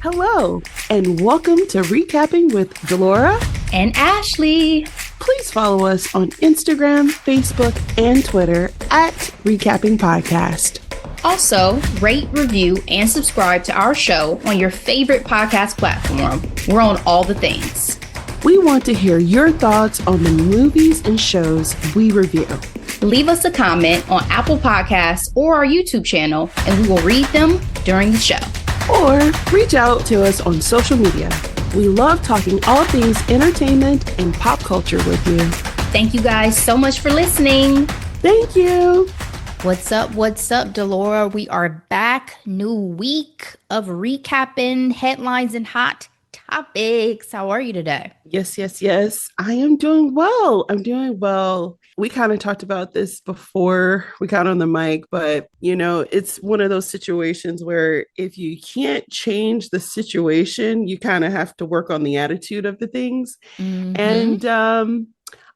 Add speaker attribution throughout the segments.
Speaker 1: Hello, and welcome to Recapping with Delora
Speaker 2: and Ashley.
Speaker 1: Please follow us on Instagram, Facebook, and Twitter at Recapping Podcast.
Speaker 2: Also, rate, review, and subscribe to our show on your favorite podcast platform. We're on all the things.
Speaker 1: We want to hear your thoughts on the movies and shows we review.
Speaker 2: Leave us a comment on Apple Podcasts or our YouTube channel, and we will read them during the show.
Speaker 1: Or reach out to us on social media. We love talking all things entertainment and pop culture with you.
Speaker 2: Thank you guys so much for listening.
Speaker 1: Thank you.
Speaker 2: What's up, Delora? We are back. New week of recapping headlines and hot topics. How are you today?
Speaker 1: Yes. I am doing well. We kind of talked about this before we got on the mic, but it's one of those situations where if you can't change the situation, you kind of have to work on the attitude of the things. Mm-hmm. And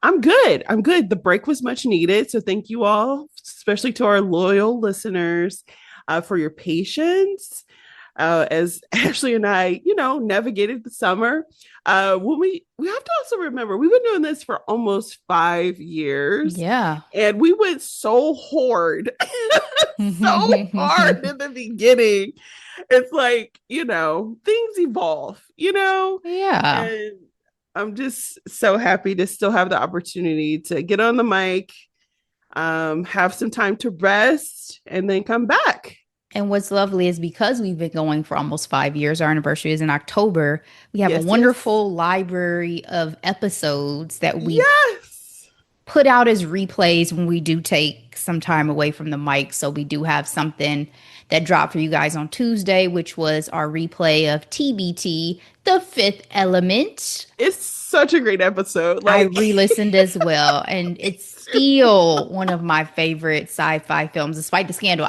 Speaker 1: I'm good. The break was much needed. So thank you all, especially to our loyal listeners, for your patience. As Ashley and I, navigated the summer. We have to also remember we've been doing this for almost 5 years.
Speaker 2: Yeah.
Speaker 1: And we went so hard, in the beginning. It's like, things evolve,
Speaker 2: Yeah.
Speaker 1: And I'm just so happy to still have the opportunity to get on the mic, have some time to rest, and then come back.
Speaker 2: And what's lovely is because we've been going for almost 5 years, our anniversary is in October. We have a wonderful library of episodes that we put out as replays when we do take some time away from the mic. So we do have something that dropped for you guys on Tuesday, which was our replay of TBT, The Fifth Element.
Speaker 1: It's such a great episode.
Speaker 2: I re-listened as well, and it's still one of my favorite sci-fi films, despite the scandal.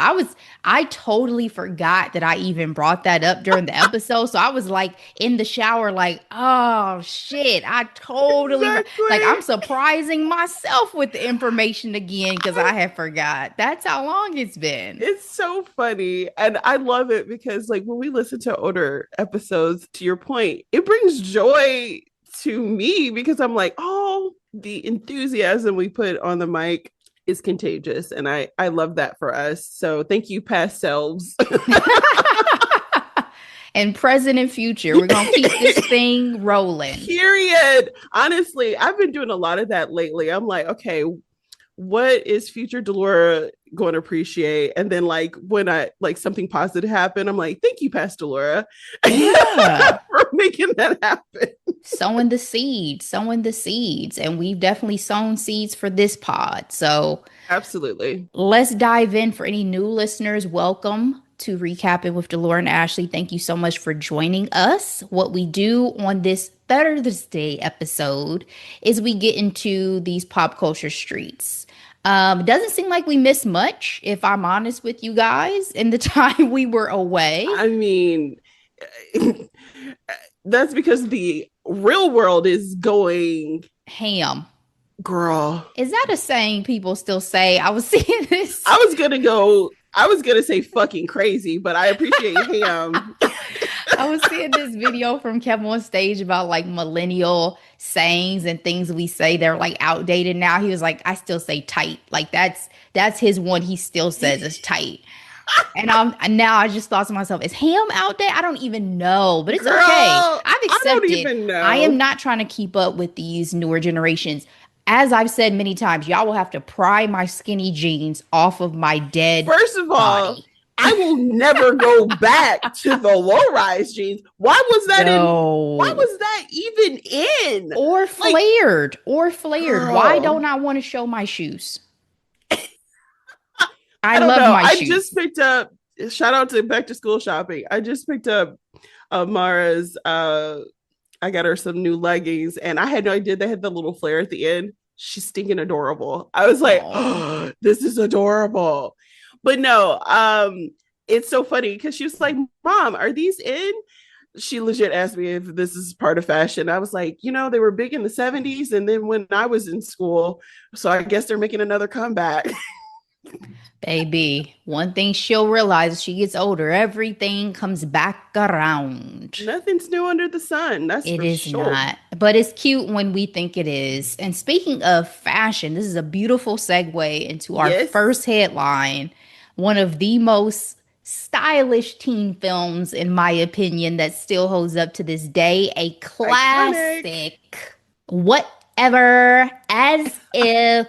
Speaker 2: I totally forgot that I even brought that up during the episode. So I was like in the shower, like, oh shit, I totally like I'm surprising myself with the information again because I had forgot. That's how long it's been.
Speaker 1: It's so funny. And I love it because like when we listen to older episodes, to your point, it brings joy to me because I'm like, oh, the enthusiasm we put on the mic is contagious. And I love that for us. So thank you, past selves.
Speaker 2: And present and future. We're going to keep this thing rolling.
Speaker 1: Period. Honestly, I've been doing a lot of that lately. I'm like, okay, what is future Delora going to appreciate? And then like when something positive happened, I'm like, thank you, past Delora, for making that happen.
Speaker 2: Sowing the seeds. And we've definitely sown seeds for this pod. So
Speaker 1: absolutely.
Speaker 2: Let's dive in. For any new listeners, welcome to Recapping with Delora and Ashley. Thank you so much for joining us. What we do on this Thursday episode is we get into these pop culture streets. It doesn't seem like we miss much, if I'm honest with you guys, in the time we were away.
Speaker 1: I mean, that's because the real world is going
Speaker 2: ham.
Speaker 1: Girl.
Speaker 2: Is that a saying people still say? I was seeing this.
Speaker 1: I was going to say fucking crazy, but I appreciate ham.
Speaker 2: I was seeing this video from Kevin on stage about like millennial sayings and things we say they're like outdated now. He was like, I still say tight. Like that's his one. He still says it's tight. And now I just thought to myself, is ham out there? I don't even know, but it's okay. I've accepted. I don't even know. I am not trying to keep up with these newer generations. As I've said many times, y'all will have to pry my skinny jeans off of my dead
Speaker 1: First of all,
Speaker 2: body.
Speaker 1: I will never go back to the low-rise jeans. Why was that Why was that even in?
Speaker 2: Or flared. Girl. Why don't I want to show my shoes? I love my shoes.
Speaker 1: I just picked up, shout out to back to school shopping. I just picked up Mara's, I got her some new leggings and I had no idea they had the little flare at the end. She's stinking adorable. I was like, oh, this is adorable. But no, it's so funny because she was like, Mom, are these in? She legit asked me if this is part of fashion. I was like, they were big in the 70s. And then when I was in school, so I guess they're making another comeback.
Speaker 2: Baby, one thing she'll realize as she gets older, everything comes back around.
Speaker 1: Nothing's new under the sun, that's
Speaker 2: It
Speaker 1: for
Speaker 2: is
Speaker 1: sure.
Speaker 2: not, but it's cute when we think it is. And speaking of fashion, this is a beautiful segue into our
Speaker 1: Yes,
Speaker 2: first headline. One of the most stylish teen films, in my opinion, that still holds up to this day. A
Speaker 1: iconic.
Speaker 2: classic. Whatever, as if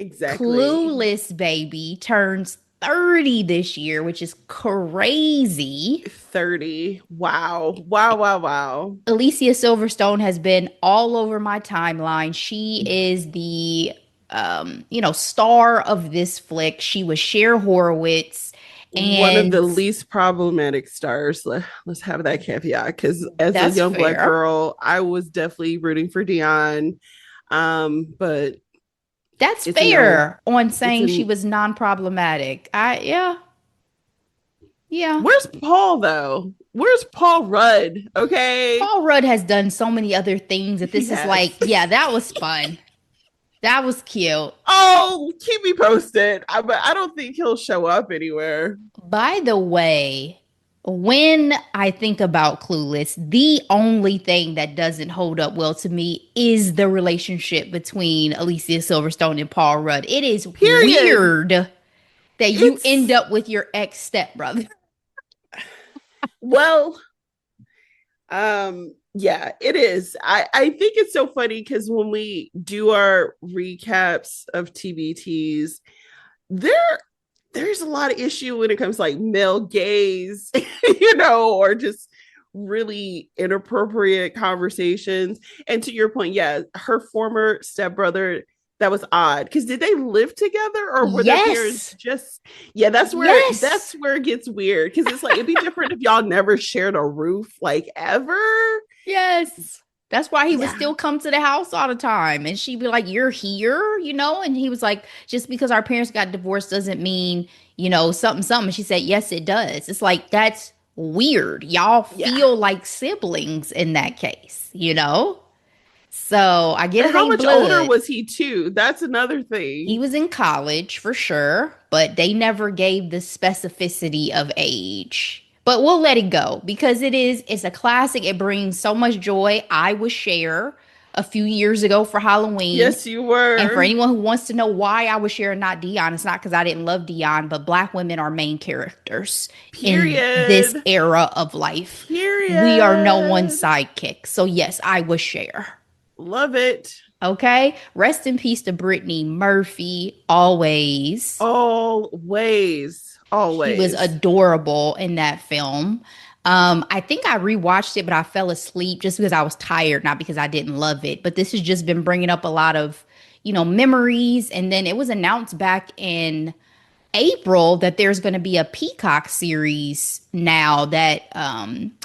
Speaker 1: Exactly.
Speaker 2: Clueless, baby, turns 30 this year, which is crazy.
Speaker 1: 30. Wow. Wow, wow, wow.
Speaker 2: Alicia Silverstone has been all over my timeline. She is the star of this flick. She was Cher Horowitz,
Speaker 1: One of the
Speaker 2: and
Speaker 1: least problematic stars. Let's have that caveat because as a
Speaker 2: that's
Speaker 1: young black
Speaker 2: fair.
Speaker 1: girl, I was definitely rooting for Dion. But
Speaker 2: That's
Speaker 1: it's a no.
Speaker 2: fair on
Speaker 1: It's
Speaker 2: saying she
Speaker 1: a
Speaker 2: was non-problematic. Yeah.
Speaker 1: Where's Paul though? Where's Paul Rudd? Okay.
Speaker 2: Paul Rudd has done so many other things that
Speaker 1: He
Speaker 2: this is
Speaker 1: has.
Speaker 2: like, yeah, that was fun. That was cute.
Speaker 1: Oh, keep me posted. But I don't think he'll show up anywhere.
Speaker 2: By the way, when I think about Clueless, the only thing that doesn't hold up well to me is the relationship between Alicia Silverstone and Paul Rudd. It is
Speaker 1: Period.
Speaker 2: weird that you end
Speaker 1: It's
Speaker 2: up with your ex stepbrother.
Speaker 1: well, yeah, it is. I think it's so funny because when we do our recaps of TBTs, there there's a lot of issue when it comes to like male gaze, or just really inappropriate conversations. And to your point, yeah, her former stepbrother, that was odd because did they live together or were their parents
Speaker 2: Yes.
Speaker 1: just, yeah, that's where
Speaker 2: Yes.
Speaker 1: it gets weird because it's like it'd be different if y'all never shared a roof like ever.
Speaker 2: Yes. That's why he would
Speaker 1: Yeah,
Speaker 2: still come to the house all the time. And she'd be like, "You're here, you know?" And he was like, "Just because our parents got divorced doesn't mean, something, something." And she said, "Yes, it does." It's like, that's weird. Y'all
Speaker 1: yeah.
Speaker 2: feel like siblings in that case, you know? So I get
Speaker 1: And
Speaker 2: it
Speaker 1: how
Speaker 2: ain't
Speaker 1: much older
Speaker 2: blood.
Speaker 1: was he too? That's another
Speaker 2: He
Speaker 1: thing.
Speaker 2: was in college for sure, but they never gave the specificity of age. But we'll let it go because it's a classic. It brings so much joy. I was Cher a few years ago for Halloween.
Speaker 1: Yes, you
Speaker 2: And for
Speaker 1: were.
Speaker 2: anyone who wants to know why I was Cher and not Dion, it's not because I didn't love Dion, but black women are main characters in this
Speaker 1: Period.
Speaker 2: era of life. We are no one's
Speaker 1: Period.
Speaker 2: sidekick. So yes, I was Cher.
Speaker 1: Love it.
Speaker 2: Okay. Rest in peace to Brittany Murphy, always.
Speaker 1: Always.
Speaker 2: She was
Speaker 1: Always.
Speaker 2: adorable in that film. I think I rewatched it, but I fell asleep just because I was tired, not because I didn't love it. But this has just been bringing up a lot of, memories. And then it was announced back in April that there's going to be a Peacock series now that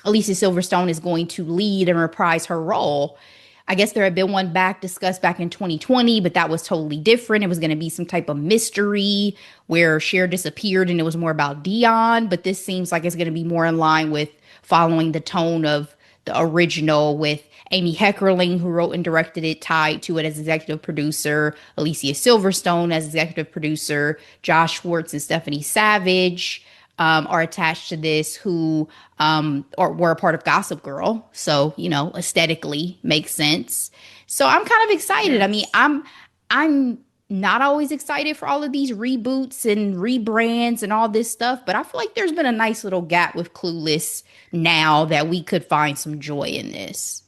Speaker 2: Alicia Silverstone is going to lead and reprise her role. I guess there had been one discussed back in 2020, but that was totally different. It was going to be some type of mystery where Cher disappeared and it was more about Dion. But this seems like it's going to be more in line with following the tone of the original, with Amy Heckerling, who wrote and directed it, tied to it as executive producer, Alicia Silverstone as executive producer, Josh Schwartz and Stephanie Savage are attached to this, who or were a part of Gossip Girl. So, aesthetically makes sense. So I'm kind of excited. I mean,
Speaker 1: Yes.
Speaker 2: I'm not always excited for all of these reboots and rebrands and all this stuff, but I feel like there's been a nice little gap with Clueless now that we could find some joy in this.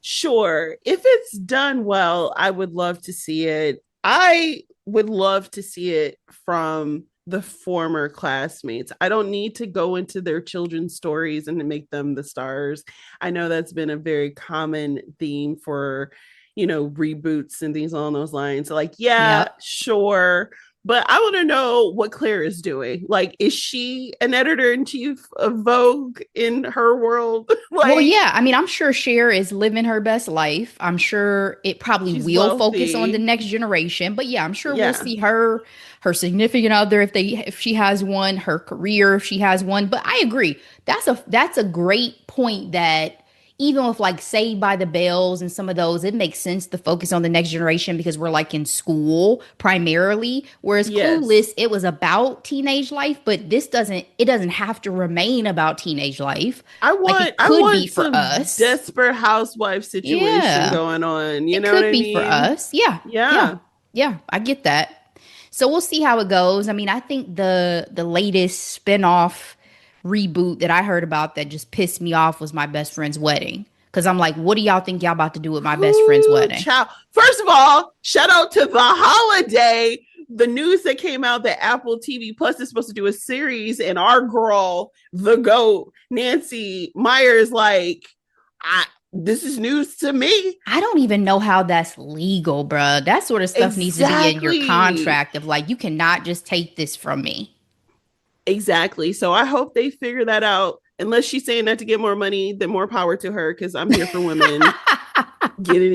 Speaker 1: Sure. If it's done well, I would love to see it. I would love to see it from the former classmates. I don't need to go into their children's stories and to make them the stars. I know that's been a very common theme for, reboots and things along those lines. Like, yeah,
Speaker 2: Yep.
Speaker 1: sure. But I want to know what Claire is doing. Like, is she an editor in chief of Vogue in her world?
Speaker 2: Well,
Speaker 1: Like,
Speaker 2: yeah, I mean, I'm sure Cher is living her best life. I'm sure it probably
Speaker 1: she's
Speaker 2: will focus on the
Speaker 1: wealthy.
Speaker 2: next generation, but yeah, I'm sure we'll
Speaker 1: Yeah.
Speaker 2: see her significant other if she has one, her career if she has one. But I agree. That's a great point that even with like Saved by the Bells and some of those, it makes sense to focus on the next generation because we're like in school primarily. Whereas
Speaker 1: Yes.
Speaker 2: Clueless, it was about teenage life, but it doesn't have to remain about teenage life. Like it
Speaker 1: I
Speaker 2: could be
Speaker 1: want
Speaker 2: for
Speaker 1: some
Speaker 2: us.
Speaker 1: desperate housewife situation
Speaker 2: Yeah.
Speaker 1: going on. You
Speaker 2: It
Speaker 1: know what
Speaker 2: could
Speaker 1: I
Speaker 2: be for
Speaker 1: mean?
Speaker 2: us. Yeah. Yeah.
Speaker 1: Yeah.
Speaker 2: Yeah. I get that. So we'll see how it goes. I mean, I think the latest spinoff reboot that I heard about that just pissed me off was My Best Friend's Wedding. Cause I'm like, what do y'all think y'all about to do with My Best Friend's
Speaker 1: Ooh,
Speaker 2: Wedding?
Speaker 1: child. First of all, shout out to the holiday. The news that came out that Apple TV Plus is supposed to do a series, and our girl, the GOAT, Nancy Myers, like, this is news to me.
Speaker 2: I don't even know how that's legal, bruh. That sort of stuff needs to be in your
Speaker 1: Exactly.
Speaker 2: contract of like, you cannot just take this from me.
Speaker 1: Exactly. So I hope they figure that out. Unless she's saying that to get more money, then more power to her because I'm here for women getting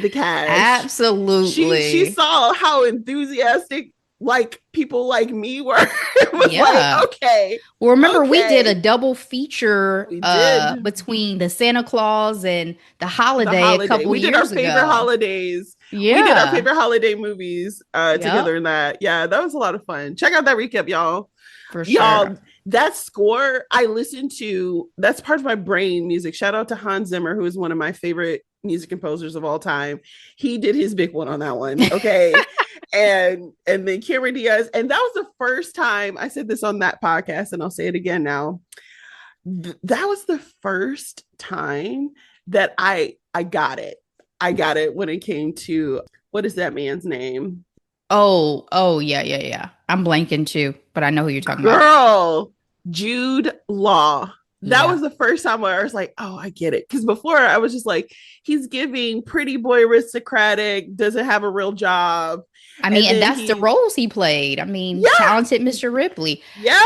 Speaker 1: the cash. She
Speaker 2: Absolutely.
Speaker 1: saw how enthusiastic like people like me were. It was like,
Speaker 2: Yeah.
Speaker 1: okay,
Speaker 2: Well, remember we did a
Speaker 1: okay,
Speaker 2: double feature
Speaker 1: we did
Speaker 2: between the Santa Claus and the
Speaker 1: the
Speaker 2: holiday a
Speaker 1: holiday.
Speaker 2: couple
Speaker 1: We did our
Speaker 2: years
Speaker 1: favorite
Speaker 2: ago.
Speaker 1: holidays. We did our
Speaker 2: Yeah.
Speaker 1: favorite holiday movies
Speaker 2: Yep.
Speaker 1: together in that. Yeah, that was a lot of fun. Check out that recap, y'all.
Speaker 2: For sure.
Speaker 1: Y'all, that score I listen to, that's part of my brain music. Shout out to Hans Zimmer, who is one of my favorite music composers of all time. He did his big one on that one. Okay. And then Cameron Diaz. And that was the first time I said this on that podcast, and I'll say it again now. That was the first time that I got it. I got it when it came to what is that man's name?
Speaker 2: Oh, yeah, yeah, yeah. I'm blanking too, but I know who you're talking about.
Speaker 1: Girl, Jude Law. That
Speaker 2: Yeah.
Speaker 1: was the first time where I was like, oh, I get it. Because before I was just like, he's giving pretty boy aristocratic, doesn't have a real job.
Speaker 2: I
Speaker 1: And
Speaker 2: mean, and
Speaker 1: then
Speaker 2: that's the
Speaker 1: he,
Speaker 2: roles he played. I mean,
Speaker 1: yeah,
Speaker 2: talented Mr. Ripley.
Speaker 1: yeah,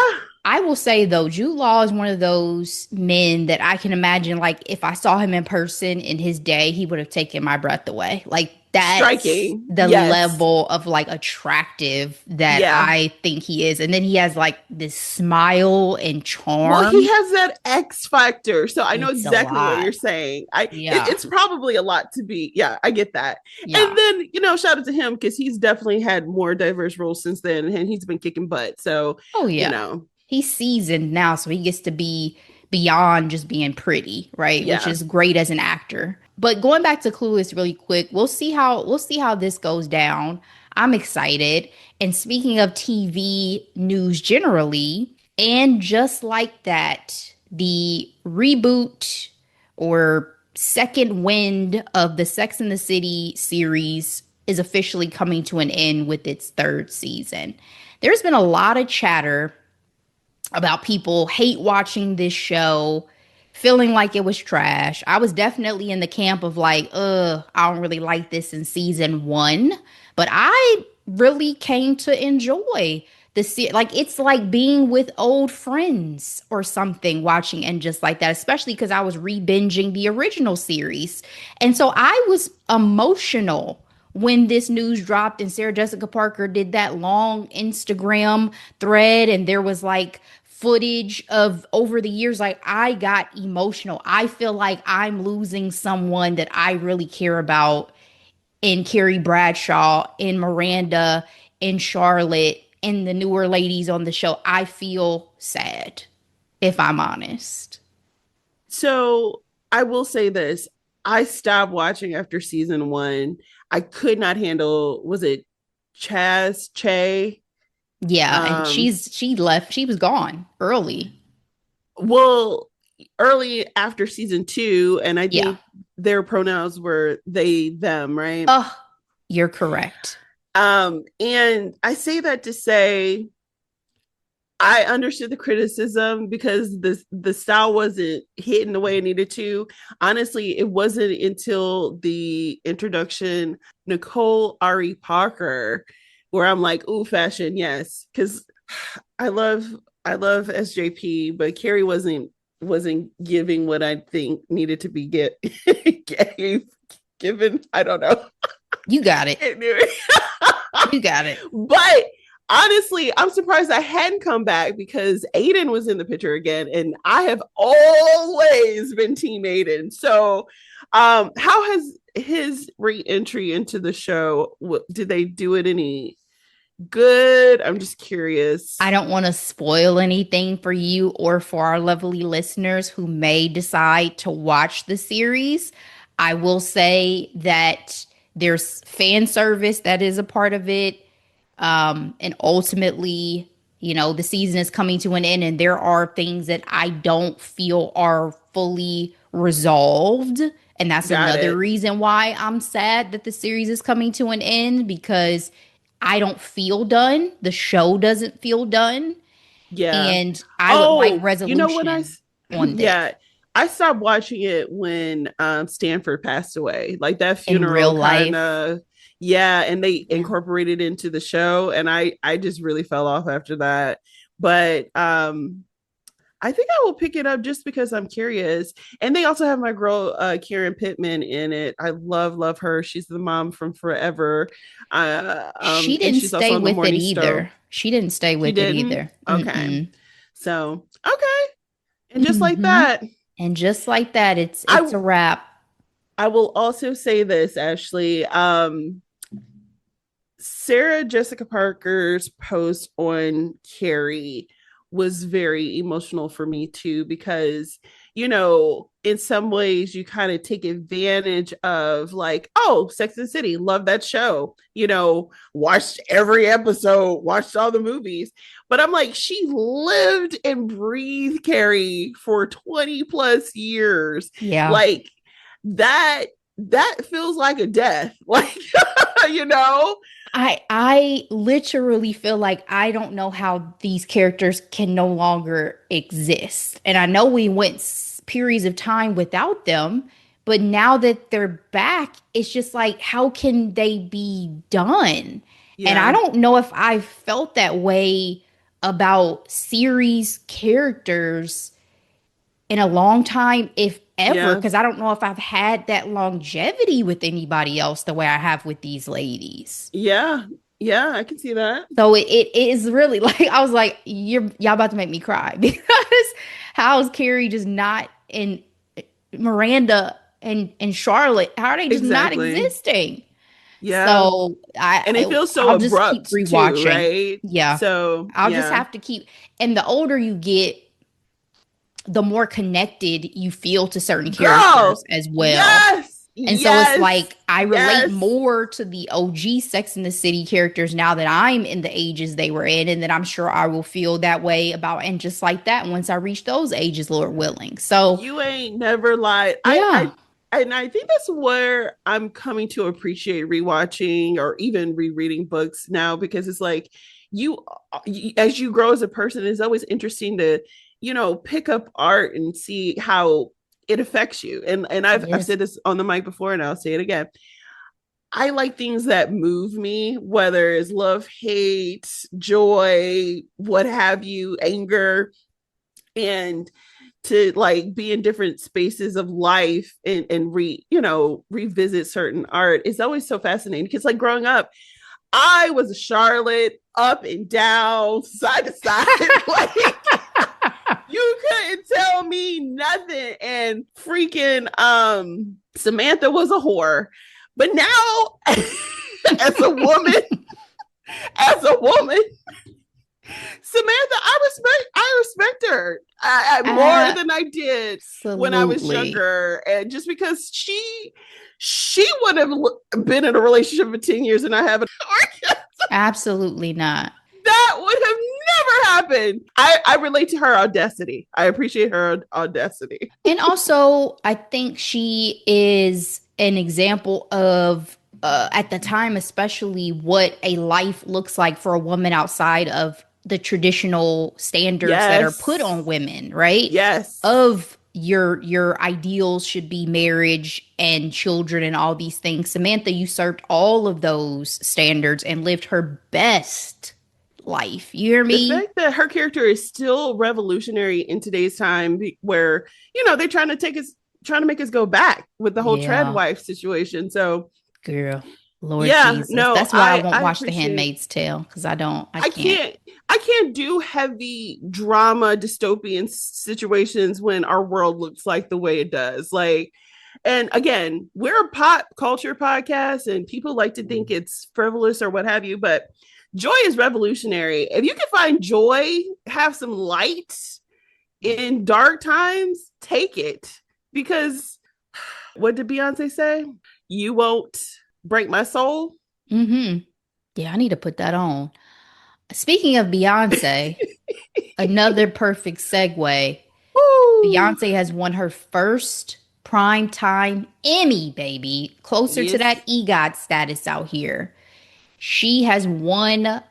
Speaker 2: I will say though, Jude Law is one of those men that I can imagine, like, if I saw him in person in his day, he would have taken my breath away. Like, that's
Speaker 1: striking.
Speaker 2: the
Speaker 1: Yes.
Speaker 2: level of like attractive that
Speaker 1: Yeah.
Speaker 2: I think he is. And then he has like this smile and
Speaker 1: Well, he
Speaker 2: charm.
Speaker 1: has that X factor. So I know
Speaker 2: It's a
Speaker 1: exactly what
Speaker 2: lot.
Speaker 1: you're saying.
Speaker 2: Yeah.
Speaker 1: It's probably a lot to be. Yeah, I get that. And
Speaker 2: Yeah.
Speaker 1: then, shout out to him because he's definitely had more diverse roles since then and he's been kicking butt. So,
Speaker 2: Oh,
Speaker 1: you
Speaker 2: yeah.
Speaker 1: know,
Speaker 2: He's seasoned now, so he gets to be beyond just being pretty, right? Which
Speaker 1: yeah.
Speaker 2: is great as an actor. But going back to Clueless really quick, we'll see how this goes down. I'm excited. And speaking of TV news generally, and just like that, the reboot or second wind of the Sex and the City series is officially coming to an end with its third season. There's been a lot of chatter about people hate watching this show, feeling like it was trash. I was definitely in the camp of like, I don't really like this in season one, but I really came to enjoy like it's like being with old friends or something watching and just like that, especially because I was re-binging the original series. And so I was emotional when this news dropped and Sarah Jessica Parker did that long Instagram thread and there was like footage of over the years. Like I got emotional. I feel like I'm losing someone that I really care about in Carrie Bradshaw, in Miranda, in Charlotte, in the newer ladies on the show. I feel sad, if I'm honest.
Speaker 1: So I will say this. I stopped watching after season one. I could not handle, was it Chaz Che?
Speaker 2: Yeah, and
Speaker 1: Um,
Speaker 2: she left. She was gone early.
Speaker 1: well, early after season two, and I
Speaker 2: Yeah.
Speaker 1: think their pronouns were they, them, right?
Speaker 2: Oh, you're correct.
Speaker 1: And I say that to say I understood the criticism because the style wasn't hitting the way it needed to. Honestly, it wasn't until the introduction Nicole Ari Parker where I'm like, ooh, fashion, yes, because I love I love SJP, but Carrie wasn't giving what I think needed to be gave, given. I don't know.
Speaker 2: You got it.
Speaker 1: Anyway.
Speaker 2: You got it.
Speaker 1: But honestly, I'm surprised I hadn't come back because Aiden was in the picture again, and I have always been Team Aiden. So, how has his re-entry into the show? Did they do it any good? I'm just
Speaker 2: I
Speaker 1: curious.
Speaker 2: don't want to spoil anything for you or for our lovely listeners who may decide to watch the series. I will say that there's fan service that is a part of it. And ultimately, the season is coming to an end, and there are things that I don't feel are fully resolved. And that's
Speaker 1: Got
Speaker 2: another
Speaker 1: it.
Speaker 2: reason why I'm sad that the series is coming to an end because I don't feel done. The show doesn't feel done.
Speaker 1: Yeah.
Speaker 2: And I would like
Speaker 1: Oh, you know what
Speaker 2: resolution on this
Speaker 1: yeah, I stopped watching it when Stanford passed away. Like that
Speaker 2: in
Speaker 1: funeral
Speaker 2: real
Speaker 1: kind
Speaker 2: life.
Speaker 1: of, yeah, and they
Speaker 2: Yeah.
Speaker 1: incorporated into the show, and I just really fell off after that. But I think I will pick it up just because I'm curious. And they also have my girl Karen Pittman in it. I love her. She's the mom from Forever.
Speaker 2: She
Speaker 1: And
Speaker 2: didn't
Speaker 1: she's also
Speaker 2: stay
Speaker 1: on the
Speaker 2: with it
Speaker 1: Morning Star.
Speaker 2: either. She didn't stay
Speaker 1: She
Speaker 2: with it
Speaker 1: didn't?
Speaker 2: either.
Speaker 1: Okay.
Speaker 2: Mm-mm.
Speaker 1: So, okay. And just like
Speaker 2: Hmm.
Speaker 1: that,
Speaker 2: And just like that, it's
Speaker 1: I
Speaker 2: a wrap.
Speaker 1: I will also say this, Ashley. Sarah Jessica Parker's post on Carrie was very emotional for me too, because, in some ways you kind of take advantage of like, oh, Sex and the City, love that show, watched every episode, watched all the movies. But I'm like, she lived and breathed Carrie for 20 plus years.
Speaker 2: Yeah.
Speaker 1: Like that feels like a death. Like, you know?
Speaker 2: I literally feel like I don't know how these characters can no longer exist. And I know we went periods of time without them, but now that they're back, it's just like how can they be done? And I
Speaker 1: Yeah.
Speaker 2: don't know if I felt that way about series characters in a long time, if ever,
Speaker 1: Yeah.
Speaker 2: because I don't know if I've had that longevity with anybody else the way I have with these ladies.
Speaker 1: Yeah. Yeah. I can see that.
Speaker 2: So it is really like I was like, y'all about to make me cry because how's Carrie just not in Miranda and Charlotte? How are they just not
Speaker 1: Exactly.
Speaker 2: existing?
Speaker 1: Yeah.
Speaker 2: So
Speaker 1: And it feels so
Speaker 2: I'll just keep
Speaker 1: abrupt too,
Speaker 2: rewatching.
Speaker 1: right?
Speaker 2: Yeah,
Speaker 1: So,
Speaker 2: I'll just
Speaker 1: yeah.
Speaker 2: have to keep. And the older you get, the more connected you feel to certain characters
Speaker 1: Girl.
Speaker 2: as well.
Speaker 1: Yes.
Speaker 2: And so it's
Speaker 1: Yes.
Speaker 2: like I relate
Speaker 1: Yes.
Speaker 2: more to the OG Sex and the City characters now that I'm in the ages they were in, and that I'm sure I will feel that way about, and just like that once I reach those ages, Lord willing. So
Speaker 1: You ain't never lied.
Speaker 2: yeah,
Speaker 1: And I think that's where I'm coming to appreciate rewatching or even rereading books now, because it's like you, as you grow as a person, it's always interesting to, pick up art and see how it affects you. And I've
Speaker 2: yes,
Speaker 1: said this on the mic before, and I'll say it again. I like things that move me, whether it's love, hate, joy, what have you, anger, and to like be in different spaces of life and revisit certain art is always so fascinating, because like growing up I was a Charlotte up and down, side to side. Like you couldn't tell me nothing. And freaking Samantha was a whore. But now as a woman, as a woman, Samantha, I respect her I more than I did when I was
Speaker 2: absolutely,
Speaker 1: younger, and just because she would have been in a relationship for 10 years and I haven't,
Speaker 2: absolutely not.
Speaker 1: that would have never happened. I relate to her audacity. I appreciate her audacity.
Speaker 2: And also, I think she is an example of, at the time, especially what a life looks like for a woman outside of the traditional standards that are put
Speaker 1: Yes.
Speaker 2: on women, right?
Speaker 1: Yes.
Speaker 2: Of your ideals should be marriage and children and all these things. Samantha usurped all of those standards and lived her best life. You hear
Speaker 1: The
Speaker 2: me?
Speaker 1: fact that her character is still revolutionary in today's time, where they're trying to make us go back with the whole trad
Speaker 2: Yeah,
Speaker 1: wife situation. So
Speaker 2: girl. Lord
Speaker 1: Yeah,
Speaker 2: Jesus.
Speaker 1: no,
Speaker 2: That's why I won't
Speaker 1: I
Speaker 2: watch The
Speaker 1: appreciate.
Speaker 2: Handmaid's Tale because I
Speaker 1: I
Speaker 2: can't.
Speaker 1: can't I can't do heavy drama dystopian situations when our world looks like the way it does. Like, and again, we're a pop culture podcast and people like to think it's frivolous or what have you, but joy is revolutionary. If you can find joy, have some light in dark times, take it. Because what did Beyonce say? You won't break my soul.
Speaker 2: Mm-hmm. Yeah, I need to put that on. Speaking of Beyonce, another perfect segue.
Speaker 1: Woo!
Speaker 2: Beyonce has won her first primetime Emmy, baby. Closer to
Speaker 1: Yes.
Speaker 2: that EGOT status out here. She has won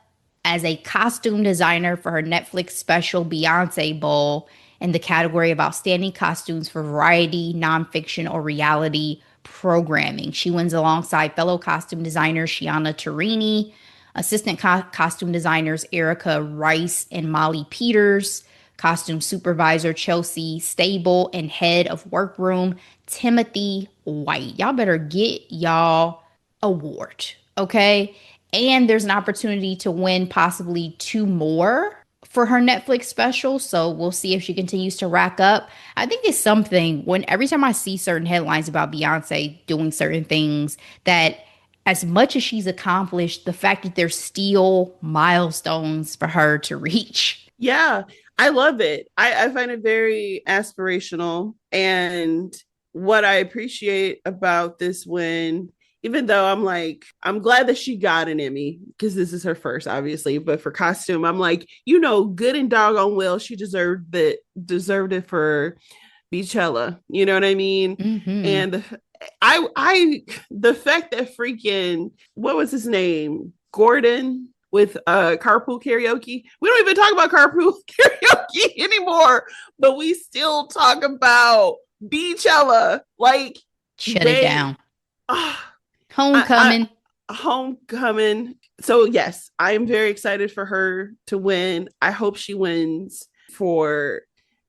Speaker 2: as a costume designer for her Netflix special Beyonce Bowl in the category of outstanding costumes for variety, nonfiction, or reality programming. She wins alongside fellow costume designer Shiana Turini, assistant costume designers Erica Rice and Molly Peters, costume supervisor Chelsea Stable, and head of workroom Timothy White. Y'all better get y'all award, okay? And there's an opportunity to win possibly two more for her Netflix special. So we'll see if she continues to rack up. I think it's something when every time I see certain headlines about Beyonce doing certain things that as much as she's accomplished, the fact that there's still milestones for her to reach.
Speaker 1: Yeah, I love it. I find it very aspirational. And what I appreciate about this win, even though I'm like, I'm glad that she got an Emmy because this is her first, obviously, but for costume, I'm like, good and doggone well, she deserved it for Beachella. You know what I mean?
Speaker 2: Mm-hmm.
Speaker 1: And the fact that freaking what was his name? Gordon with carpool karaoke. We don't even talk about carpool karaoke anymore, but we still talk about Beachella. Like
Speaker 2: Shut it
Speaker 1: they
Speaker 2: down.
Speaker 1: uh,
Speaker 2: Homecoming.
Speaker 1: homecoming. So yes, I am very excited for her to win. I hope she wins for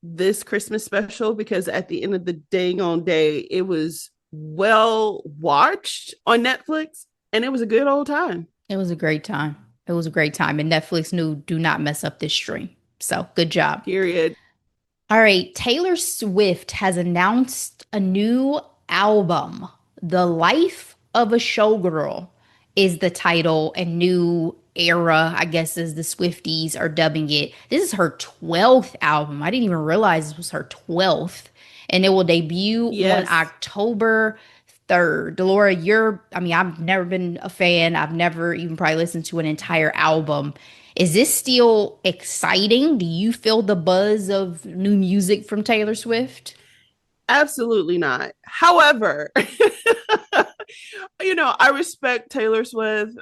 Speaker 1: this Christmas special because at the end of the dang on day, it was well watched on Netflix and it was a good old time.
Speaker 2: It was a great time. It was a great time. And Netflix knew do not mess up this stream. So good job.
Speaker 1: Period.
Speaker 2: All right. Taylor Swift has announced a new album. The Life of a Showgirl is the title, and new era, I guess, as the Swifties are dubbing it. This is her 12th album. I didn't even realize this was her 12th. And it will debut on
Speaker 1: Yes.
Speaker 2: October 3rd. Delora, I've never been a fan. I've never even probably listened to an entire album. Is this still exciting? Do you feel the buzz of new music from Taylor Swift?
Speaker 1: Absolutely not. However, I respect Taylor Swift.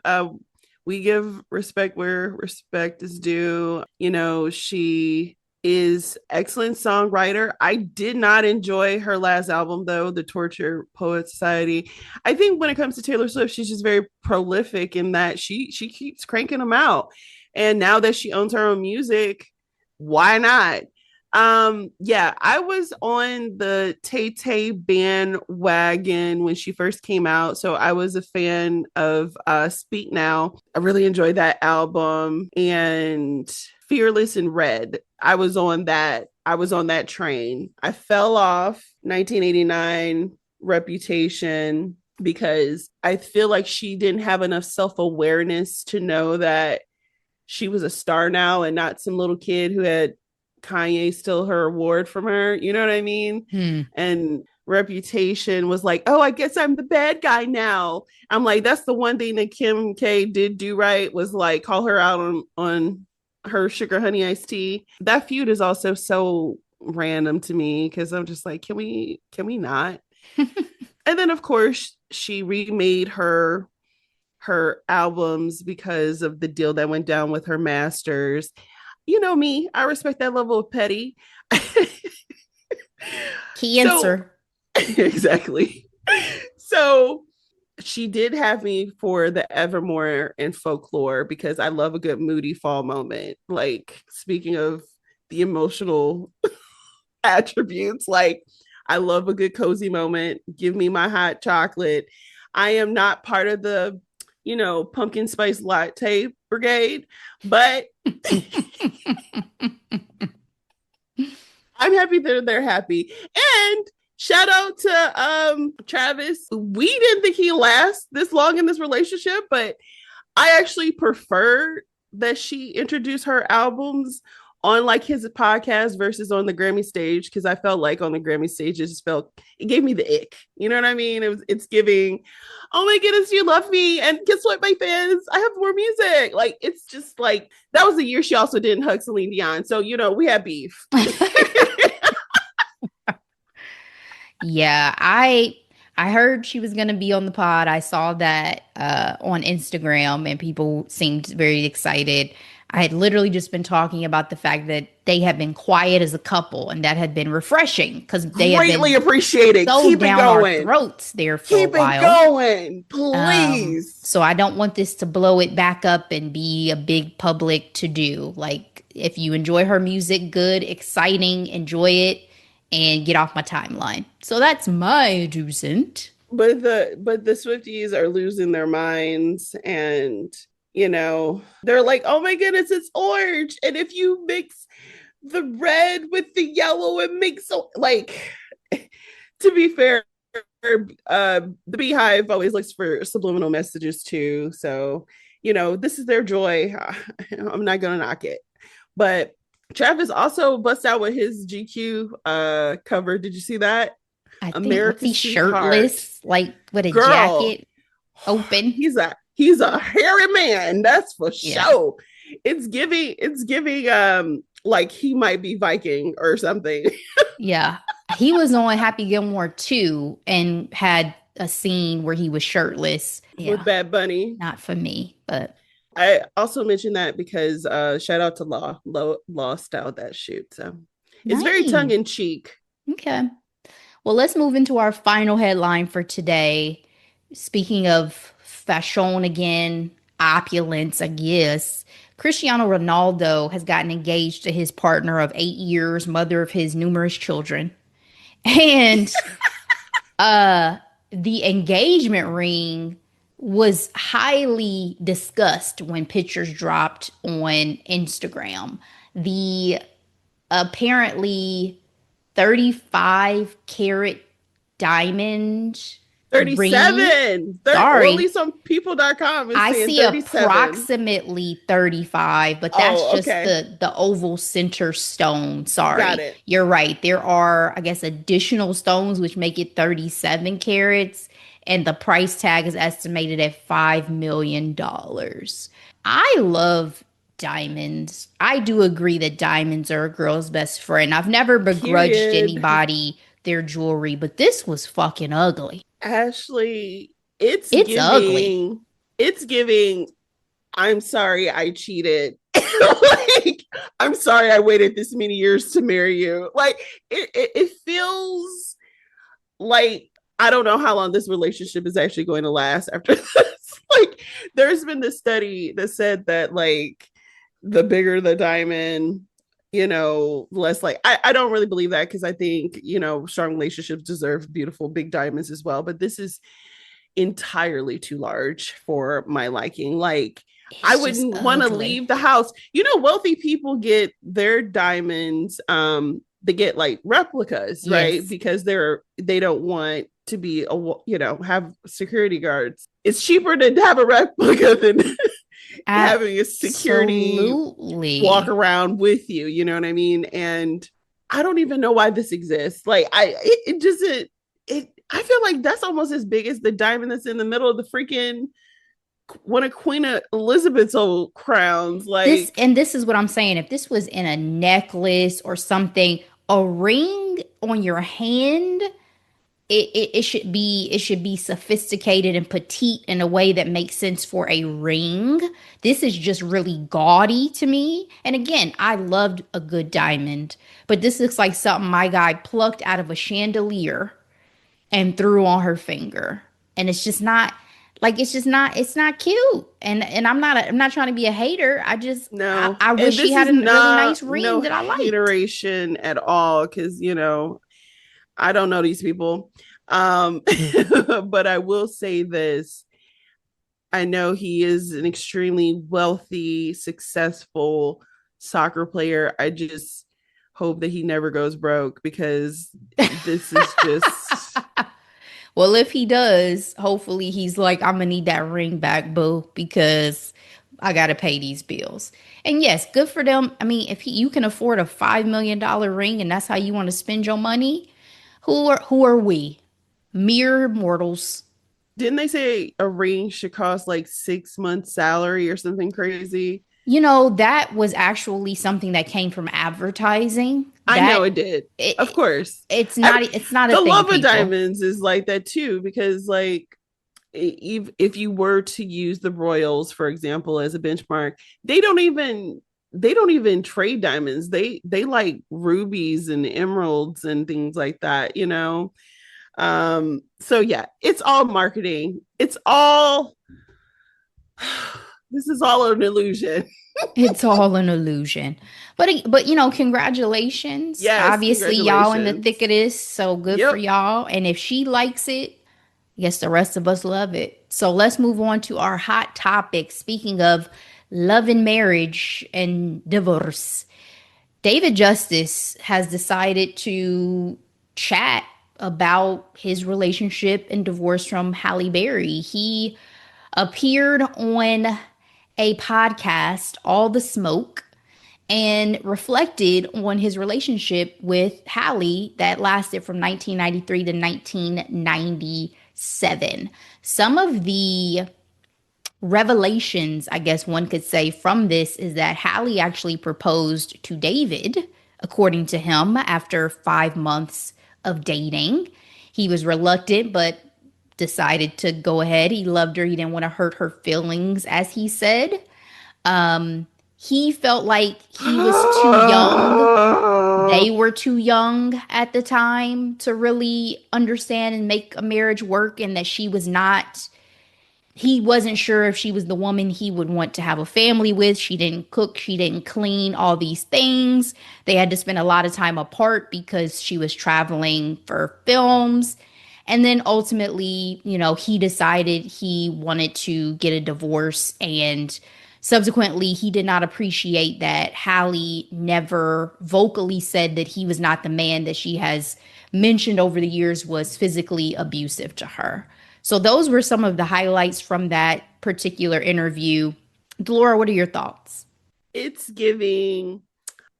Speaker 1: We give respect where respect is due. She is excellent songwriter. I did not enjoy her last album though, the Torture Poet Society. I think when it comes to Taylor Swift, she's just very prolific in that she keeps cranking them out. And now that she owns her own music, why not? Yeah, I was on the Tay Tay bandwagon when she first came out. So I was a fan of Speak Now. I really enjoyed that album and Fearless and Red. I was on that train. I fell off 1989 Reputation because I feel like she didn't have enough self-awareness to know that she was a star now and not some little kid who had Kanye steal her award from her. You know what I mean?
Speaker 2: Hmm.
Speaker 1: And Reputation was like, oh, I guess I'm the bad guy now. I'm like, that's the one thing that Kim K did do right was like call her out on her sugar honey iced tea. That feud is also so random to me because I'm just like, can we not? And then of course she remade her albums because of the deal that went down with her masters. You know me, I respect that level of petty.
Speaker 2: Key
Speaker 1: So,
Speaker 2: answer.
Speaker 1: exactly. So, she did have me for the Evermore and Folklore because I love a good moody fall moment. Like, speaking of the emotional attributes, like, I love a good cozy moment. Give me my hot chocolate. I am not part of the pumpkin spice latte brigade. But I'm happy they're happy. And shout out to Travis. We didn't think he lasts this long in this relationship, but I actually prefer that she introduced her albums on like his podcast versus on the Grammy stage, because I felt like on the Grammy stage it gave me the ick. You know what I mean? It's giving, oh my goodness, you love me, and guess what, my fans, I have more music. Like it's just like that was the year she also didn't hug Celine Dion, so we had beef.
Speaker 2: Yeah, I heard she was gonna be on the pod. I saw that on Instagram, and people seemed very excited. I had literally just been talking about the fact that they have been quiet as a couple, and that had been refreshing because they had
Speaker 1: Greatly
Speaker 2: been
Speaker 1: appreciated.
Speaker 2: so
Speaker 1: Keep it
Speaker 2: down our
Speaker 1: going.
Speaker 2: throats there for a
Speaker 1: Keep it
Speaker 2: while.
Speaker 1: going, please.
Speaker 2: So I don't want this to blow it back up and be a big public to do. Like, if you enjoy her music, good, exciting, enjoy it, and get off my timeline. So that's my 2 cents.
Speaker 1: But the Swifties are losing their minds, and they're like, oh my goodness, it's orange, and if you mix the red with the yellow, it makes so like. To be fair, the Beehive always looks for subliminal messages too. So, this is their joy. I'm not gonna knock it. But Travis also busts out with his GQ cover. Did you see that?
Speaker 2: I think, what's he
Speaker 1: America's Sweetheart.
Speaker 2: shirtless, like with a
Speaker 1: Girl,
Speaker 2: jacket open?
Speaker 1: he's a hairy man, that's for
Speaker 2: Yeah.
Speaker 1: sure. It's giving like he might be Viking or something.
Speaker 2: Yeah. He was on Happy Gilmore 2 and had a scene where he was shirtless.
Speaker 1: With
Speaker 2: Yeah.
Speaker 1: Bad Bunny.
Speaker 2: Not for me, but
Speaker 1: I also mentioned that because shout out to Law styled that shoot. So it's very tongue
Speaker 2: nice.
Speaker 1: in cheek.
Speaker 2: Okay. Well, let's move into our final headline for today. Speaking of fashion again, opulence, I guess. Cristiano Ronaldo has gotten engaged to his partner of 8 years, mother of his numerous children. And the engagement ring was highly discussed when pictures dropped on Instagram. The apparently 35 carat diamond ring.
Speaker 1: 37. Or at
Speaker 2: Sorry,
Speaker 1: least on people.com is
Speaker 2: I
Speaker 1: saying
Speaker 2: see
Speaker 1: 37.
Speaker 2: approximately 35, but that's
Speaker 1: Oh,
Speaker 2: just
Speaker 1: okay.
Speaker 2: the oval center stone.
Speaker 1: Got
Speaker 2: Sorry.
Speaker 1: it.
Speaker 2: You're right. There are, I guess, additional stones which make it 37 carats, and the price tag is estimated at $5 million. I love diamonds. I do agree that diamonds are a girl's best friend. I've never begrudged
Speaker 1: Period.
Speaker 2: anybody their jewelry, but this was fucking ugly.
Speaker 1: Ashley, it's
Speaker 2: It's ugly.
Speaker 1: giving, it's giving, I'm sorry I cheated. Like, I'm sorry I waited this many years to marry you. Like, it feels like I don't know how long this relationship is actually going to last after this. Like, there's been this study that said that, like, the bigger the diamond, less like I don't really believe that, because I think, strong relationships deserve beautiful big diamonds as well. But this is entirely too large for my liking. Like, I
Speaker 2: It's just
Speaker 1: wouldn't want to
Speaker 2: ugly.
Speaker 1: leave the house. Wealthy people get their diamonds, they get like replicas, right?
Speaker 2: Yes.
Speaker 1: Because they don't want to be have security guards. It's cheaper to have a replica than having a security walk
Speaker 2: Absolutely.
Speaker 1: around with you. You know what I mean? And I don't even know why this exists. Like, it doesn't. It I feel like that's almost as big as the diamond that's in the middle of the freaking one of Queen Elizabeth's old crowns.
Speaker 2: This
Speaker 1: Like,
Speaker 2: and this is what I'm saying. If this was in a necklace or something, a ring on your hand, it should be sophisticated and petite in a way that makes sense for a ring. This is just really gaudy to me. And again, I loved a good diamond, but this looks like something my guy plucked out of a chandelier and threw on her finger. And it's not cute. And I'm not trying to be a hater.
Speaker 1: no.
Speaker 2: I
Speaker 1: And
Speaker 2: wish she
Speaker 1: this
Speaker 2: had
Speaker 1: is
Speaker 2: a really
Speaker 1: not
Speaker 2: nice ring
Speaker 1: no
Speaker 2: that I liked.
Speaker 1: hateration at all, because I don't know these people. But I will say this. I know he is an extremely wealthy, successful soccer player. I just hope that he never goes broke because this is just
Speaker 2: Well, if he does, hopefully he's like, I'm gonna need that ring back, boo, because I gotta pay these bills. And yes, good for them. I mean, if you can afford a $5 million ring and that's how you want to spend your money, who are we? Mere mortals.
Speaker 1: didn't they say a ring should cost like 6 months' salary or something crazy?
Speaker 2: You know, that was actually something that came from advertising.
Speaker 1: I
Speaker 2: That
Speaker 1: know it did. Of
Speaker 2: it,
Speaker 1: course.
Speaker 2: it's not a
Speaker 1: The
Speaker 2: thing,
Speaker 1: love of
Speaker 2: people.
Speaker 1: diamonds is like that too, because like if you were to use the Royals, for example, as a benchmark, they don't even they don't even trade diamonds. They like rubies and emeralds and things like that, you know. So yeah, it's all marketing. It's all this is all an illusion.
Speaker 2: It's all an illusion. But congratulations.
Speaker 1: Yes,
Speaker 2: Obviously, y'all in the thick
Speaker 1: congratulations.
Speaker 2: of this, so good for
Speaker 1: Yep.
Speaker 2: y'all. And if she likes it, I guess the rest of us love it. So let's move on to our hot topic. Speaking of love and marriage and divorce, David Justice has decided to chat about his relationship and divorce from Halle Berry. He appeared on a podcast, All the Smoke, and reflected on his relationship with Halle that lasted from 1993 to 1997. Some of the revelations, I guess one could say, from this is that Halle actually proposed to David, according to him, after 5 months of dating. He was reluctant, but decided to go ahead. He loved her. He didn't want to hurt her feelings, as he said. He felt like he was too young. They were too young at the time to really understand and make a marriage work, and that she was not. He wasn't sure if she was the woman he would want to have a family with. She didn't cook, she didn't clean, all these things. They had to spend a lot of time apart because she was traveling for films. And then ultimately, he decided he wanted to get a divorce. And subsequently, he did not appreciate that Halle never vocally said that he was not the man that she has mentioned over the years was physically abusive to her. So those were some of the highlights from that particular interview. Delora, what are your thoughts?
Speaker 1: It's giving,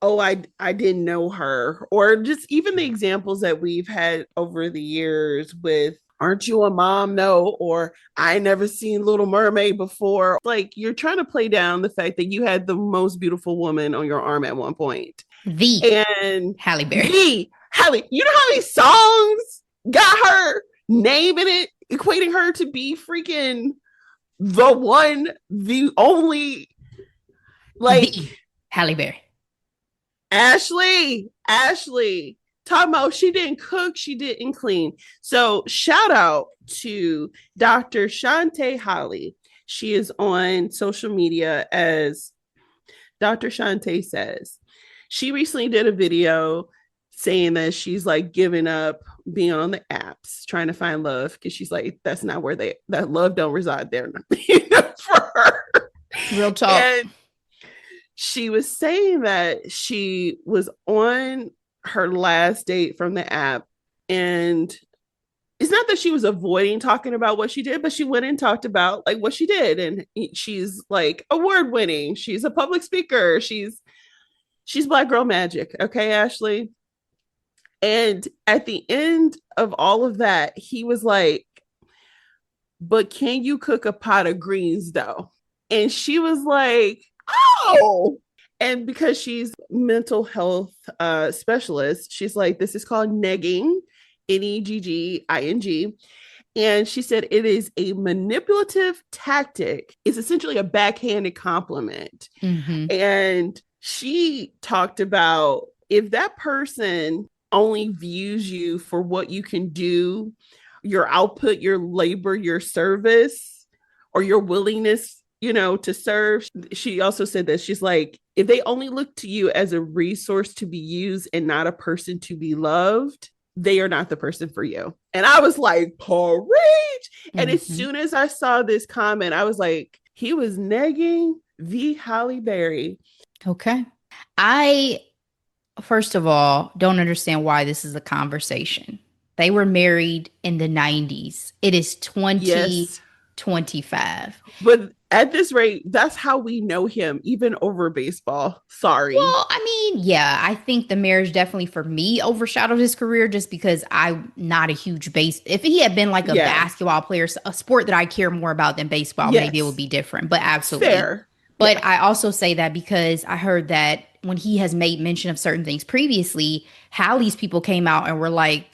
Speaker 1: oh, I didn't know her, or just even the examples that we've had over the years with aren't you a mom? No, or I never seen Little Mermaid before. Like you're trying to play down the fact that you had the most beautiful woman on your arm at one point.
Speaker 2: The
Speaker 1: And
Speaker 2: Halle Berry.
Speaker 1: the Halle, you know how many songs got her name in it, equating her to be freaking the one, the only,
Speaker 2: The
Speaker 1: like
Speaker 2: Halle Berry.
Speaker 1: Ashley, talking about she didn't cook, she didn't clean. So shout out to Dr. Shantae Holly. She is on social media as Dr. Shantae says. She recently did a video saying that she's like giving up being on the apps, trying to find love because she's like, that's not where that love don't reside there for her.
Speaker 2: Real talk.
Speaker 1: And she was saying that she was on her last date from the app, and it's not that she was avoiding talking about what she did, but she went and talked about like what she did. And she's like award winning, she's a public speaker, she's black girl magic. Okay, Ashley. And at the end of all of that, he was like, but can you cook a pot of greens though? And she was like, oh. And because she's mental health specialist, she's like, this is called negging, Negging. And she said it is a manipulative tactic. It's essentially a backhanded compliment.
Speaker 2: Mm-hmm.
Speaker 1: And she talked about if that person only views you for what you can do, your output, your labor, your service, or your willingness, to serve. She also said that she's like, if they only look to you as a resource to be used and not a person to be loved, they are not the person for you. And I was like, preach. And as
Speaker 2: Hmm.
Speaker 1: soon as I saw this comment, I was like, he was negging the Halle Berry.
Speaker 2: Okay. I, first of all, don't understand why this is a conversation. They were married in the 90s. It is
Speaker 1: Yes.
Speaker 2: 2025.
Speaker 1: But at this rate, that's how we know him, even over baseball. Sorry.
Speaker 2: Well, I mean, yeah, I think the marriage definitely for me overshadowed his career just because I'm not a huge base. If he had been like a
Speaker 1: Yeah.
Speaker 2: basketball player, a sport that I care more about than baseball, maybe it would
Speaker 1: Yes.
Speaker 2: be different, but absolutely.
Speaker 1: Fair.
Speaker 2: But
Speaker 1: Yeah.
Speaker 2: I also say that because I heard that when he has made mention of certain things previously, Hallie's people came out and were like,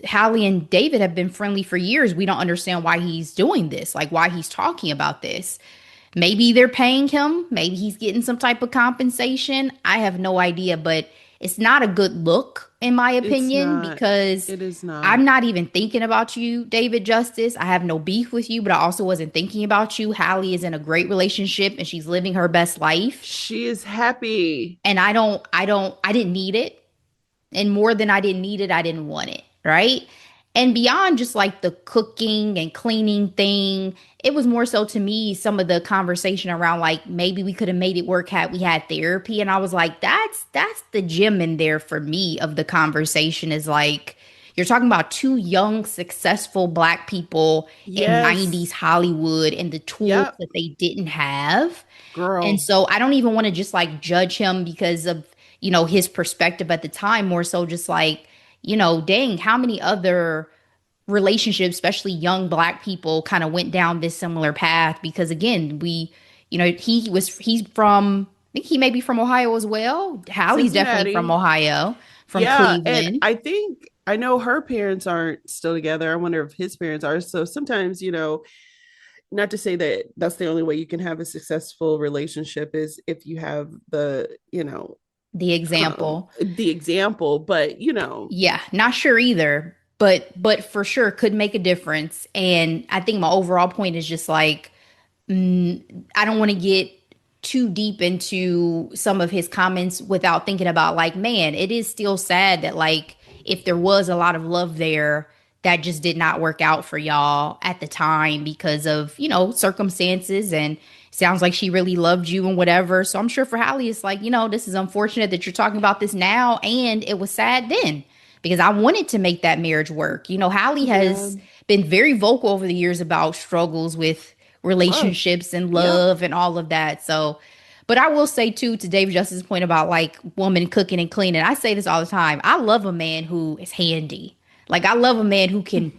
Speaker 2: Hallie and David have been friendly for years. We don't understand why he's doing this, like why he's talking about this. Maybe they're paying him. Maybe he's getting some type of compensation. I have no idea, but it's not a good look, in my
Speaker 1: It's
Speaker 2: opinion,
Speaker 1: not.
Speaker 2: because
Speaker 1: It is not.
Speaker 2: I'm not even thinking about you, David Justice. I have no beef with you, but I also wasn't thinking about you. Hallie is in a great relationship and she's living her best life.
Speaker 1: She is happy.
Speaker 2: And I didn't need it. And more than I didn't need it, I didn't want it. Right. And beyond just like the cooking and cleaning thing, it was more so to me some of the conversation around like maybe we could have made it work had we had therapy. And I was like, that's the gem in there for me of the conversation is like you're talking about two young, successful black people in 90s
Speaker 1: Yes.
Speaker 2: Hollywood and the tools
Speaker 1: Yep.
Speaker 2: that they didn't have. And
Speaker 1: Girl.
Speaker 2: so I don't even want to just like judge him because of, his perspective at the time, more so just like, dang, how many other relationships, especially young black people, kind of went down this similar path? Because again, he's from, I think he may be from Ohio as well. Hallie's definitely from
Speaker 1: Cincinnati.
Speaker 2: Ohio, from
Speaker 1: Yeah. And
Speaker 2: Cleveland.
Speaker 1: I think I know her parents aren't still together. I wonder if his parents are. So sometimes, not to say that that's the only way you can have a successful relationship is if you have
Speaker 2: The example.
Speaker 1: the example, but
Speaker 2: Yeah, not sure either, but for sure could make a difference. And I think my overall point is just like I don't want to get too deep into some of his comments without thinking about like, man, it is still sad that like if there was a lot of love there, that just did not work out for y'all at the time because of, circumstances and sounds like she really loved you and whatever. So I'm sure for Hallie, it's like, this is unfortunate that you're talking about this now. And it was sad then because I wanted to make that marriage work. Hallie
Speaker 1: yeah,
Speaker 2: has been very vocal over the years about struggles with
Speaker 1: love.
Speaker 2: relationships and
Speaker 1: Yep.
Speaker 2: love and all of that. So, but I will say too, to Dave Justice's point about like woman cooking and cleaning, I say this all the time. I love a man who is handy. Like I love a man who can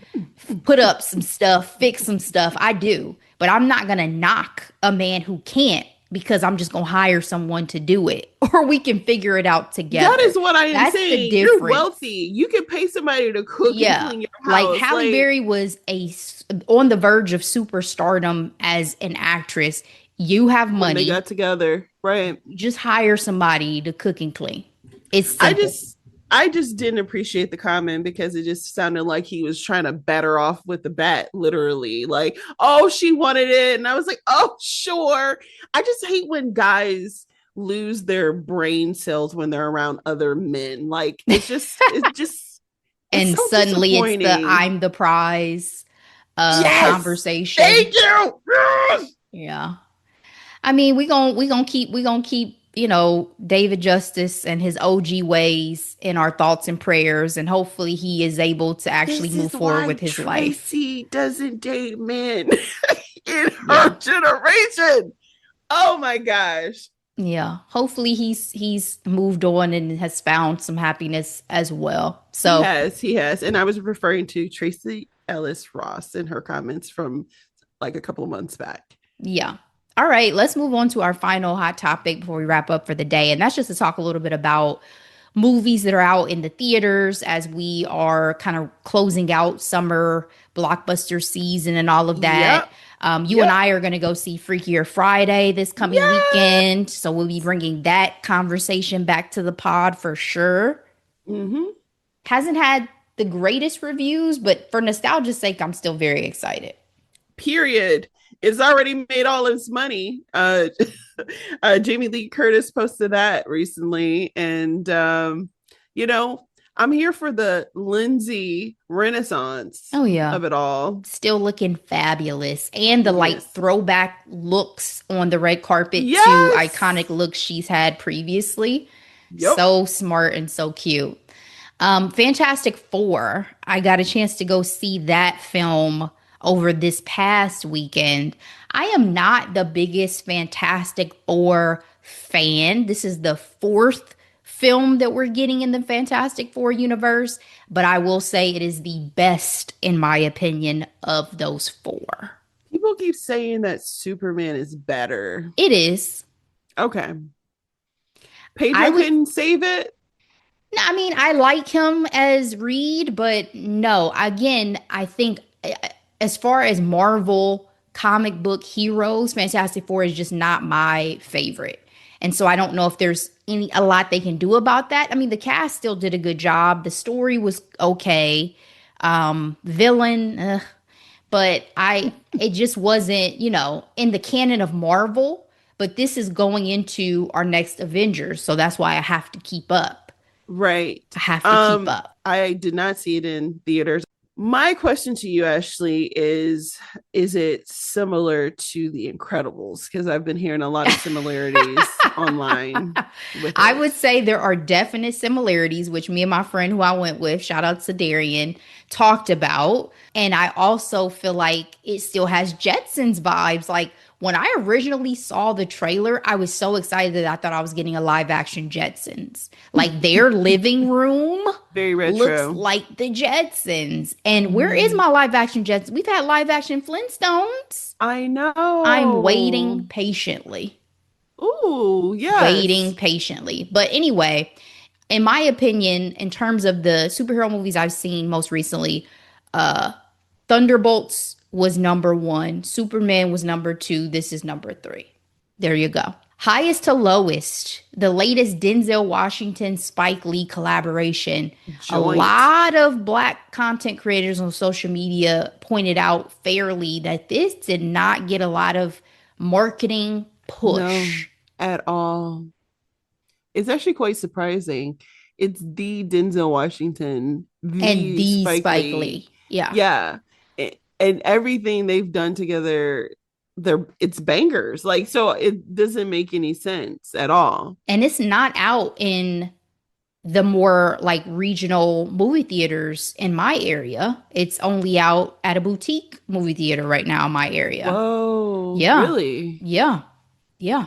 Speaker 2: put up some stuff, fix some stuff. I do. But I'm not going to knock a man who can't because I'm just going to hire someone to do it or we can figure it out
Speaker 1: That
Speaker 2: together.
Speaker 1: is what I am
Speaker 2: That's the
Speaker 1: saying. You're
Speaker 2: difference.
Speaker 1: wealthy. You can pay somebody to cook and
Speaker 2: Yeah.
Speaker 1: clean your
Speaker 2: Like
Speaker 1: house.
Speaker 2: Halle
Speaker 1: Like
Speaker 2: Berry was on the verge of superstardom as an actress. You have
Speaker 1: when they
Speaker 2: money,
Speaker 1: got together, right?
Speaker 2: just hire somebody to cook and clean. It's
Speaker 1: I
Speaker 2: simple.
Speaker 1: just I just didn't appreciate the comment because it just sounded like he was trying to bat her off with the bat, literally. Like, oh, she wanted it. And I was like, oh, sure. I just hate when guys lose their brain cells when they're around other men. Like, it's
Speaker 2: And
Speaker 1: so
Speaker 2: suddenly it's the
Speaker 1: disappointing.
Speaker 2: I'm the prize
Speaker 1: Yes.
Speaker 2: conversation.
Speaker 1: Thank you. Yes.
Speaker 2: Yeah. I mean, we gonna keep David Justice and his OG ways in our thoughts and prayers, and hopefully he is able to actually
Speaker 1: This
Speaker 2: move
Speaker 1: is
Speaker 2: forward
Speaker 1: why
Speaker 2: with his life.
Speaker 1: Tracy doesn't date men in her
Speaker 2: Yeah,
Speaker 1: generation. Oh my gosh.
Speaker 2: yeah. Hopefully he's moved on and has found some happiness as well.
Speaker 1: He
Speaker 2: So
Speaker 1: has, he has. And I was referring to Tracy Ellis Ross in her comments from like a couple of months back.
Speaker 2: yeah. All right, let's move on to our final hot topic before we wrap up for the day, and that's just to talk a little bit about movies that are out in the theaters as we are kind of closing out summer blockbuster season and all of that.
Speaker 1: Yep.
Speaker 2: You and
Speaker 1: Yep.
Speaker 2: I are going to go see Freakier Friday this coming
Speaker 1: Yeah.
Speaker 2: weekend. So we'll be bringing that conversation back to the pod for sure.
Speaker 1: Mm-hmm.
Speaker 2: Hasn't had the greatest reviews, but for nostalgia's sake, I'm still very excited.
Speaker 1: Period. It's already made all its money. Jamie Lee Curtis posted that recently. And you know, I'm here for the Lindsay renaissance
Speaker 2: Oh yeah.
Speaker 1: of it all.
Speaker 2: Still looking fabulous. And the like
Speaker 1: Yes.
Speaker 2: throwback looks on the red carpet to iconic
Speaker 1: Yes.
Speaker 2: looks she's had previously.
Speaker 1: Yep.
Speaker 2: So smart and so cute. Fantastic Four. I got a chance to go see that film over this past weekend. I am not the biggest Fantastic Four fan. This is the fourth film that we're getting in the Fantastic Four universe, but I will say it is the best, in my opinion, of those four.
Speaker 1: People keep saying that Superman is better.
Speaker 2: It is.
Speaker 1: Okay.
Speaker 2: I
Speaker 1: Pedro
Speaker 2: would
Speaker 1: couldn't save it.
Speaker 2: I mean, I like him as Reed, but no. Again, I think as far as Marvel comic book heroes, Fantastic Four is just not my favorite. And so I don't know if there's a lot they can do about that. I mean, the cast still did a good job. The story was okay. Villain, but it just wasn't, in the canon of Marvel, but this is going into our next Avengers, so that's why I have to keep up.
Speaker 1: Right.
Speaker 2: I have to keep up.
Speaker 1: I did not see it in theaters. My question to you, Ashley, is it similar to The Incredibles? Because I've been hearing a lot of similarities online with
Speaker 2: I
Speaker 1: it.
Speaker 2: would say there are definite similarities, which me and my friend who I went with, shout out to Darian, talked about. And I also feel like it still has Jetsons vibes. Like when I originally saw the trailer, I was so excited that I thought I was getting a live action Jetsons. Like their living room
Speaker 1: Very
Speaker 2: looks
Speaker 1: retro.
Speaker 2: like the Jetsons. And where is
Speaker 1: Mhm.
Speaker 2: my live action Jetsons? We've had live action Flintstones.
Speaker 1: I
Speaker 2: I'm waiting
Speaker 1: know.
Speaker 2: patiently,
Speaker 1: Ooh,
Speaker 2: waiting
Speaker 1: yes.
Speaker 2: patiently. But anyway, in my opinion, in terms of the superhero movies I've seen most recently, uh Thunderbolts was number one, Superman was number two, this is number three. There you go. Highest to lowest, the latest Denzel Washington Spike Lee collaboration. A
Speaker 1: Joint.
Speaker 2: lot of black content creators on social media pointed out fairly that this did not get a lot of marketing
Speaker 1: No,
Speaker 2: push.
Speaker 1: at all. It's actually quite surprising. It's the Denzel Washington,
Speaker 2: And
Speaker 1: the
Speaker 2: the
Speaker 1: Spike
Speaker 2: Spike
Speaker 1: Lee.
Speaker 2: Lee. Yeah.
Speaker 1: Yeah. And everything they've done together, it's bangers. Like, so it doesn't make any sense at all.
Speaker 2: And it's not out in the more like regional movie theaters in my area. It's only out at a boutique movie theater right now in my area.
Speaker 1: Whoa,
Speaker 2: Yeah.
Speaker 1: really?
Speaker 2: Yeah. Yeah.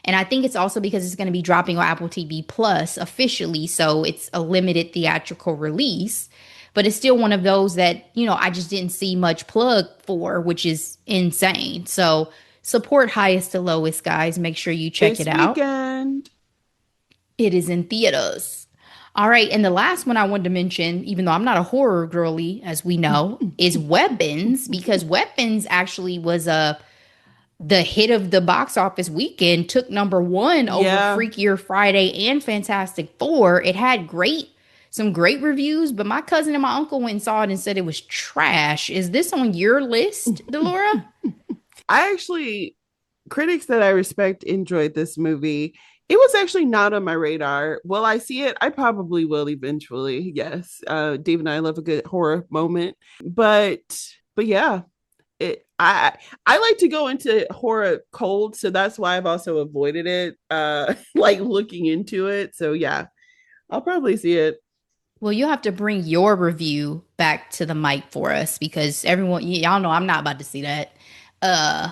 Speaker 2: And I think it's also because it's going to be dropping on Apple TV Plus officially. So it's a limited theatrical release. But it's still one of those that, I just didn't see much plug for, which is insane. So support Highest to Lowest, guys. Make sure you check it
Speaker 1: This
Speaker 2: out.
Speaker 1: weekend.
Speaker 2: It is in theaters. All right. And the last one I wanted to mention, even though I'm not a horror girly, as we know, is Weapons, because Weapons actually was the hit of the box office weekend, took number one over
Speaker 1: Yeah.
Speaker 2: Freakier Friday and Fantastic Four. It had some great reviews, but my cousin and my uncle went and saw it and said it was trash. Is this on your list, Delora?
Speaker 1: I actually, critics that I respect enjoyed this movie. It was actually not on my radar. Will I see it? I probably will eventually. Yes. Dave and I love a good horror moment. But yeah, I like to go into horror cold, so that's why I've also avoided it. Like looking into it. So yeah, I'll probably see it.
Speaker 2: Well, you have to bring your review back to the mic for us because y'all know I'm not about to see that. Uh,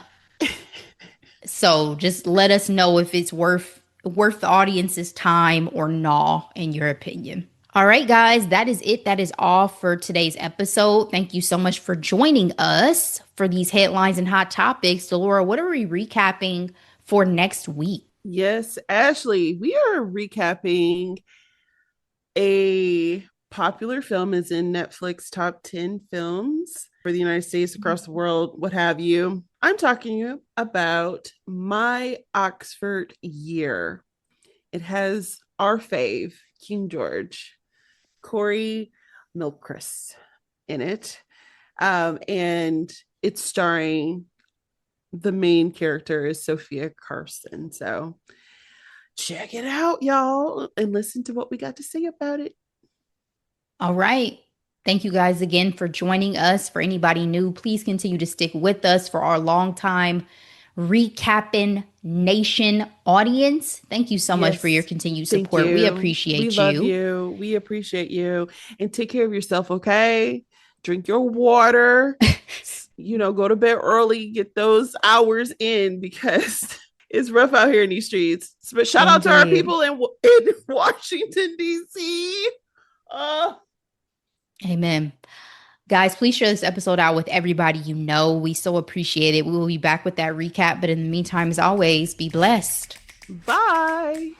Speaker 2: so just let us know if it's worth the audience's time or not, in your opinion. All right, guys, that is it. That is all for today's episode. Thank you so much for joining us for these headlines and hot topics. Delora, what are we recapping for next week?
Speaker 1: Yes, Ashley, we are recapping a popular film is in Netflix top 10 films for the United States, across the world, what have you. I'm talking about My Oxford Year. It has our fave, King George, Corey Milcris in it. And it's starring the main character is Sophia Carson. So check it out, y'all, and listen to what we got to say about it.
Speaker 2: All right. Thank you guys again for joining us. For anybody new, please continue to stick with us. For our longtime recapping nation audience, thank you so much for your
Speaker 1: Yes.
Speaker 2: continued
Speaker 1: Thank
Speaker 2: support. We
Speaker 1: you. We
Speaker 2: appreciate
Speaker 1: love
Speaker 2: you.
Speaker 1: you. We appreciate you. And take care of yourself, okay? Drink your water. Go to bed early, get those hours in because it's rough out here in these streets. But shout out to our
Speaker 2: Indeed.
Speaker 1: people in Washington, D.C.
Speaker 2: Amen. Guys, please share this episode out with everybody you know. We so appreciate it. We will be back with that recap. But in the meantime, as always, be blessed.
Speaker 1: Bye.